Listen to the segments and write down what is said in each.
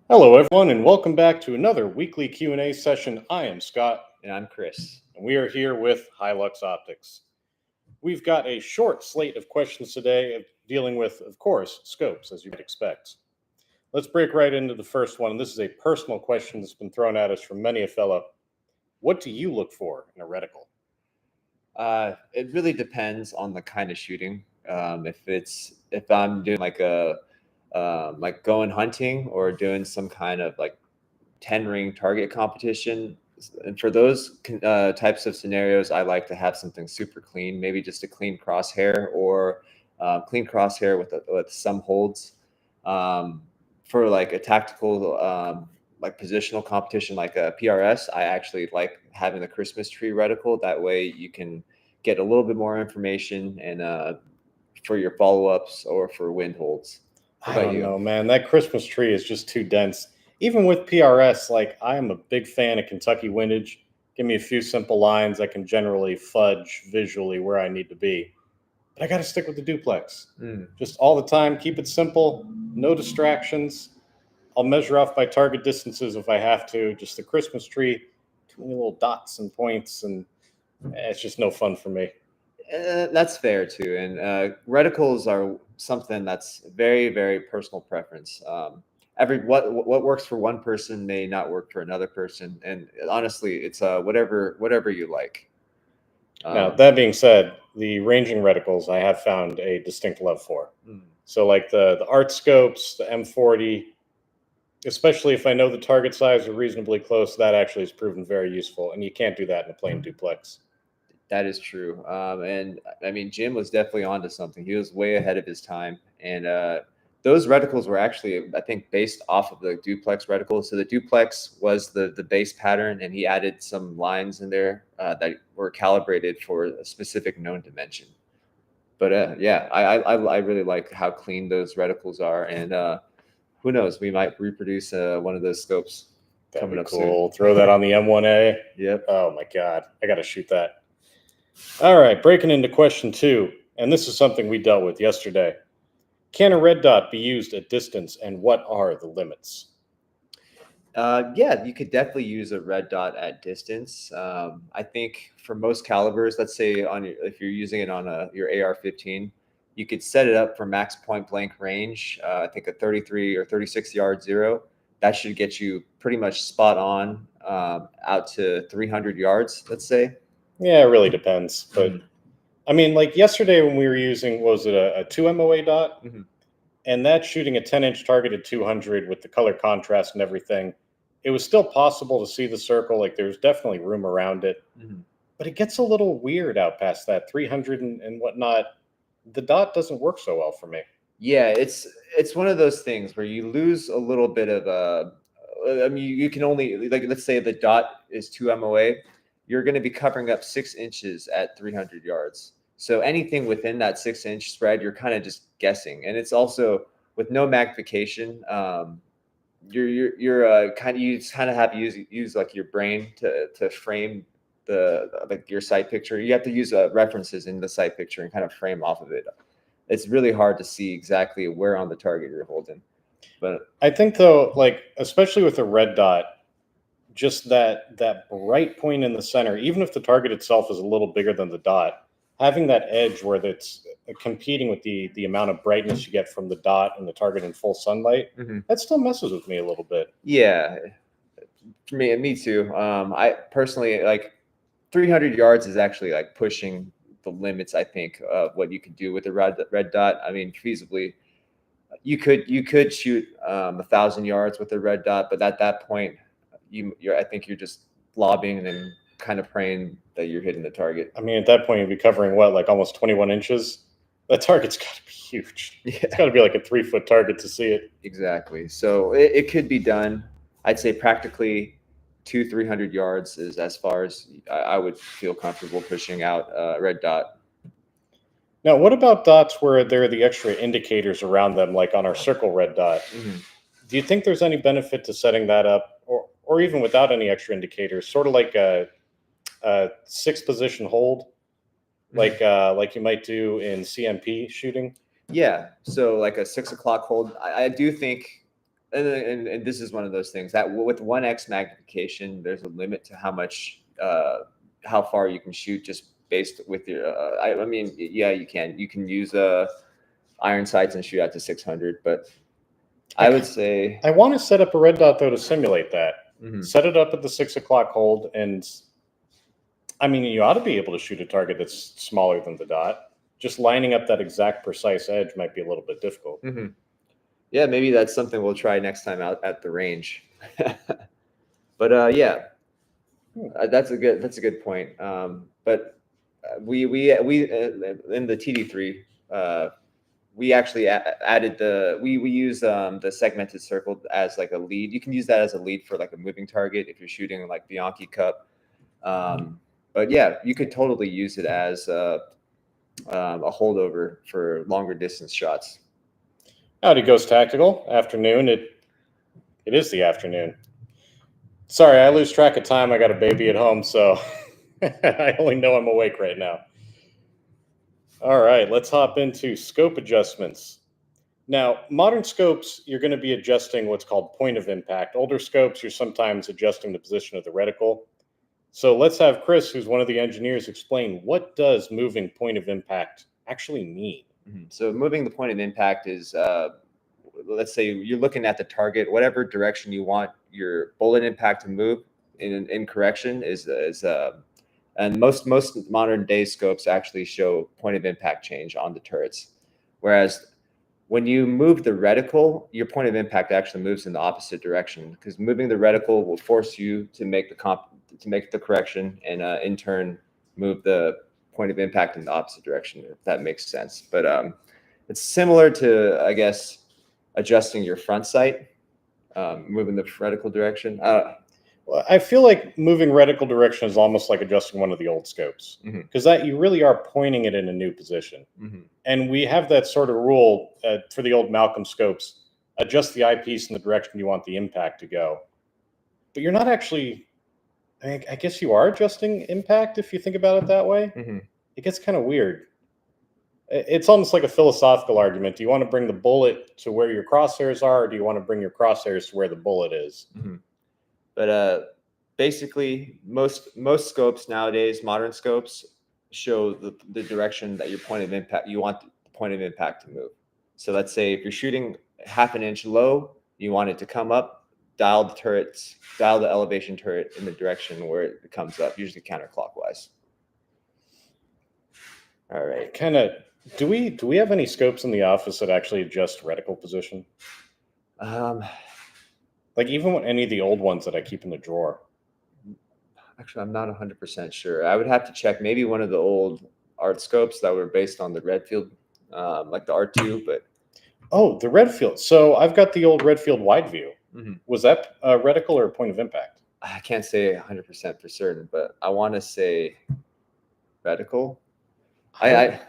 Hello, everyone, and welcome back to another weekly Q&A session. I am Scott, And I'm Chris. and we are here with Hi-Lux Optics. We've got a short slate of questions today, dealing with, of course, scopes, as you would expect. Let's break right into the first one. This is a personal question that's been thrown at us from many a fellow. What do you look for in a reticle? It really depends on the kind of shooting. If I'm doing like going hunting or doing some kind of like 10 ring target competition, and for those types of scenarios, I like to have something super clean, maybe just a clean crosshair or clean crosshair with some holds. Um, for like a tactical like positional competition like a PRS, I actually like having the Christmas tree reticle. That way you can get a little bit more information and for your follow-ups or for wind holds. What I about don't you? know, man. That Christmas tree is just too dense. Even with PRS, like I am a big fan of Kentucky windage. Give me a few simple lines. I can generally fudge visually where I need to be. But I got to stick with the duplex. Mm. Just all the time, keep it simple, no distractions. I'll measure off by target distances if I have to. Just the Christmas tree, too many little dots and points, and it's just no fun for me. That's fair too. And reticles are something that's very, very personal preference. What works for one person may not work for another person, and honestly, it's whatever you like. Now, Um, that being said, the ranging reticles I have found a distinct love for. mm, So, like the art scopes, the M40, especially if I know the target size are reasonably close, that actually has proven very useful. And you can't do that in a plain duplex. that is true. And I mean, Jim was definitely onto something. He was way ahead of his time, and those reticles were actually, I think, based off of the duplex reticle. So the duplex was the base pattern, and he added some lines in there that were calibrated for a specific known dimension. But yeah, I really like how clean those reticles are, and who knows, we might reproduce one of those scopes That'd coming be up soon. cool. Throw that on the M1A. Yep. Oh my God. I got to shoot that. All right. Breaking into question two. And this is something we dealt with yesterday. Can a red dot be used at distance, and what are the limits? Yeah, you could definitely use a red dot at distance. I think for most calibers, let's say if you're using it on your AR-15, you could set it up for max point blank range. I think a 33 or 36 yard zero. That should get you pretty much spot on out to 300 yards, let's say. Yeah, it really depends. But Mhm, I mean, like yesterday when we were using, what was it, a 2 MOA dot? mhm. And that's shooting a 10-inch target at 200 with the color contrast and everything. It was still possible to see the circle. Like there's definitely room around it. Mhm. But it gets a little weird out past that 300 and whatnot. The dot doesn't work so well for me. Yeah, it's one of those things where you lose a little bit of I mean, you can only, like, let's say the dot is 2 MOA, you're going to be covering up 6 inches at 300 yards. So anything within that 6 inch spread, you're kind of just guessing, and it's also with no magnification. You're kind of, you just kind of have to use like your brain to frame the like your sight picture. You have to use references in the sight picture and kind of frame off of it. It's really hard to see exactly where on the target you're holding. But I think though, like especially with a red dot, just that bright point in the center, even if the target itself is a little bigger than the dot, having that edge where it's competing with the amount of brightness you get from the dot and the target in full sunlight, mhm, that still messes with me a little bit. yeah, for me too. I personally like 300 yards is actually like pushing the limits, I think, of what you can do with the red dot. I mean, feasibly, you could shoot 1,000 yards with a red dot, but at that point, I think you're just lobbing and kind of praying that you're hitting the target. I mean, at that point, you'd be covering what, like almost 21 inches? That target's got to be huge. It's got Yeah, to be like a 3 foot target to see it. exactly. So it could be done. I'd say practically 300 yards is as far as I would feel comfortable pushing out a red dot. Now, what about dots where there are the extra indicators around them, like on our circle red dot? Mhm. Do you think there's any benefit to setting that up, or even without any extra indicators, sort of like a six position hold, Mhm. like you might do in CMP shooting? Yeah. So like a 6 o'clock hold, I do think and this is one of those things that with 1x magnification, there's a limit to how much, how far you can shoot just based with your. I mean, yeah, you can use iron sights and shoot out to 600, but I would say I want to set up a red dot though to simulate that. Mhm. Set it up at the 6 o'clock hold, and I mean, you ought to be able to shoot a target that's smaller than the dot. Just lining up that exact precise edge might be a little bit difficult. Mhm. Yeah, maybe that's something we'll try next time out at the range. But yeah, that's a good point. But we in the TD3, we actually added we use the segmented circle as like a lead. You can use that as a lead for like a moving target if you're shooting like Bianchi Cup. But yeah, you could totally use it as a holdover for longer distance shots. Howdy, Ghost Tactical. Afternoon. It is the afternoon. Sorry, I lose track of time. I got a baby at home, so I only know I'm awake right now. All right, let's hop into scope adjustments. Now, modern scopes, you're going to be adjusting what's called point of impact. Older scopes, you're sometimes adjusting the position of the reticle. So let's have Chris, who's one of the engineers, explain what does moving point of impact actually mean? So moving the point of impact is, let's say you're looking at the target, whatever direction you want your bullet impact to move in correction is and most modern day scopes actually show point of impact change on the turrets. Whereas when you move the reticle, your point of impact actually moves in the opposite direction, because moving the reticle will force you to make the correction and in turn move the point of impact in the opposite direction, if that makes sense. But it's similar to, I guess, adjusting your front sight, moving the reticle direction. Well, I feel like moving reticle direction is almost like adjusting one of the old scopes, because that you really are pointing it in a new position. And we have that sort of rule for the old Malcolm scopes: adjust the eyepiece in the direction you want the impact to go. But you're not actually. I guess you are adjusting impact if you think about it that way. It gets kind of weird. It's almost like a philosophical argument. Do you want to bring the bullet to where your crosshairs are, or do you want to bring your crosshairs to where the bullet is? But basically, most scopes nowadays, modern scopes, show the direction that your point of impact, you want the point of impact to move. So let's say if you're shooting half an inch low, you want it to come up, dial the elevation turret in the direction where it comes up, usually counterclockwise. All right. Kind of. Do we have any scopes in the office that actually adjust reticle position? Like even any of the old ones that I keep in the drawer. Actually, I'm not 100% sure. I would have to check. Maybe one of the old art scopes that were based on the Redfield, like the R2. But oh, the Redfield. So I've got the old Redfield wide view. Was that a reticle or a point of impact? I can't say 100% for certain, but I want to say reticle. I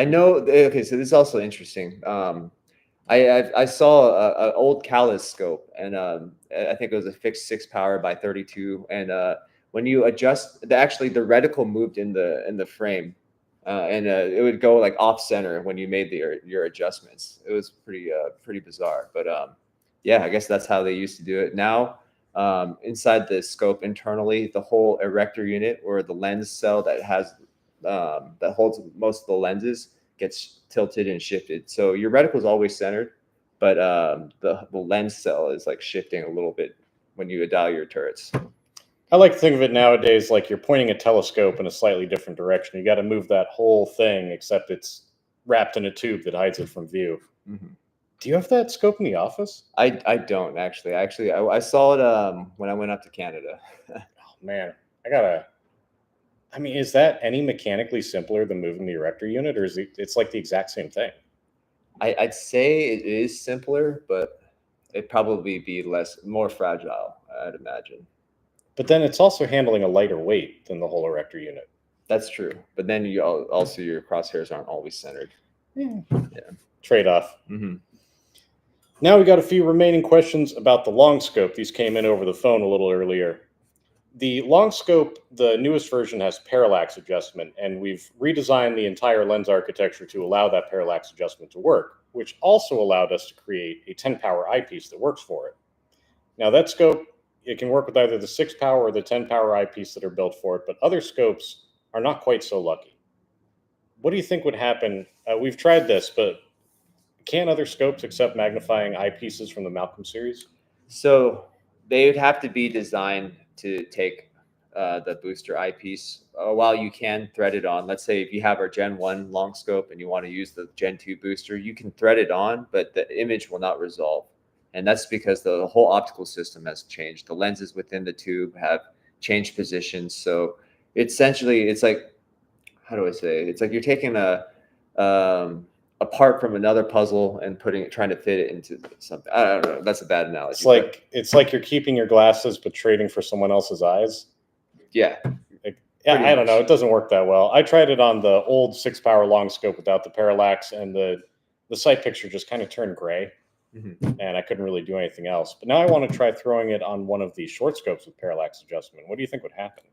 know. Okay, so this is also interesting. I saw an old Callis scope, and I think it was a fixed 6 power by 32. And when you adjust, the reticle moved in the frame, and it would go like off center when you made your adjustments. It was pretty bizarre, but yeah, I guess that's how they used to do it. Now, inside the scope internally, the whole erector unit, or the lens cell that holds most of the lenses, gets tilted and shifted. So your reticle is always centered, but the lens cell is like shifting a little bit when you dial your turrets. I like to think of it nowadays like you're pointing a telescope in a slightly different direction. You got to move that whole thing, except it's wrapped in a tube that hides it from view. Do you have that scope in the office? I don't actually. I saw it when I went up to Canada. Oh man, I mean, is that any mechanically simpler than moving the erector unit, or is it's like the exact same thing? I'd say it is simpler, but it'd probably be more fragile, I'd imagine. But then it's also handling a lighter weight than the whole erector unit. That's true. But then also your crosshairs aren't always centered. Yeah. Trade-off. Mm-hmm. Now we got a few remaining questions about the long scope. These came in over the phone a little earlier. The long scope, the newest version, has parallax adjustment, and we've redesigned the entire lens architecture to allow that parallax adjustment to work. which also allowed us to create a 10 power eyepiece that works for it. Now that scope, it can work with either the 6 power or the 10 power eyepiece that are built for it, but other scopes are not quite so lucky. What do you think would happen? We've tried this, but can other scopes accept magnifying eyepieces from the Malcolm series? So they would have to be designed to take the booster eyepiece. While you can thread it on, let's say if you have our Gen 1 long scope and you want to use the Gen 2 booster, you can thread it on, but the image will not resolve. And that's because the whole optical system has changed. The lenses within the tube have changed positions. So essentially, it's like, how do I say? It's like you're taking a part from another puzzle and trying to fit it into something. I don't know. That's a bad analogy. It's like you're keeping your glasses but trading for someone else's eyes. Yeah. I don't know. It doesn't work that well. I tried it on the old 6 power long scope without the parallax, and the sight picture just kind of turned gray, and I couldn't really do anything else. But now I want to try throwing it on one of the short scopes with parallax adjustment. What do you think would happen?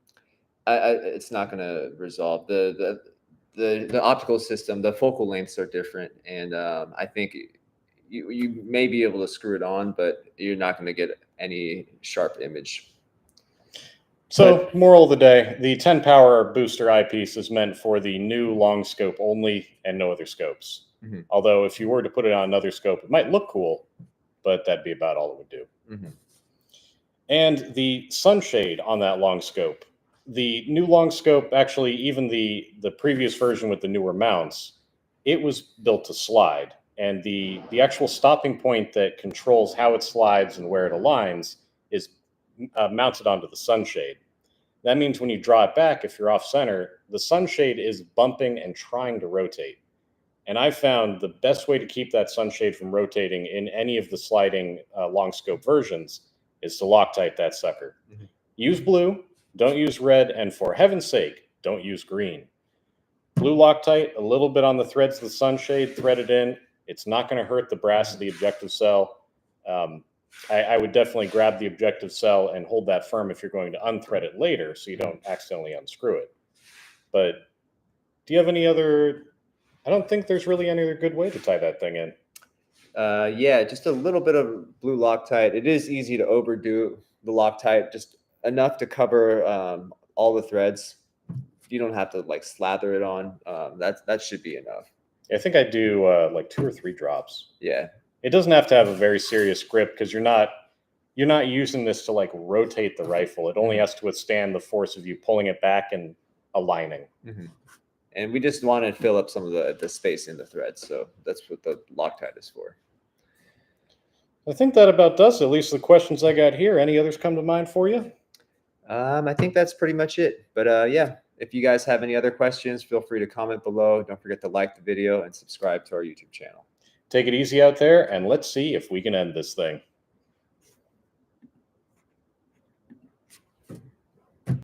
It's not going to resolve the optical system. The focal lengths are different, and I think you may be able to screw it on, but you're not going to get any sharp image. So, moral of the day, the 10 power booster eyepiece is meant for the new long scope only and no other scopes. Although if you were to put it on another scope, it might look cool, but that'd be about all it would do. And the sunshade on that long scope, the new long scope, actually even the previous version with the newer mounts, it was built to slide. And the actual stopping point that controls how it slides and where it aligns is mounted onto the sunshade. That means when you draw it back, if you're off center, the sunshade is bumping and trying to rotate. And I found the best way to keep that sunshade from rotating in any of the sliding long scope versions is to Loctite that sucker. Use blue, don't use red, and for heaven's sake, don't use green. Blue Loctite, a little bit on the threads of the sunshade, thread it in. It's not going to hurt the brass of the objective cell. I would definitely grab the objective cell and hold that firm if you're going to unthread it later so you don't accidentally unscrew it. But do you have any other... I don't think there's really any other good way to tie that thing in. Yeah, just a little bit of blue Loctite. It is easy to overdo the Loctite, just enough to cover all the threads. You don't have to like slather it on. That should be enough. I think I do like 2 or 3 drops. Yeah. It doesn't have to have a very serious grip because you're not using this to like rotate the rifle. It only has to withstand the force of you pulling it back and aligning. And we just want to fill up some of the space in the threads. So that's what the Loctite is for. I think that about does it, at least the questions I got here. Any others come to mind for you? I think that's pretty much it. But yeah, if you guys have any other questions, feel free to comment below. Don't forget to like the video and subscribe to our YouTube channel. Take it easy out there, and let's see if we can end this thing.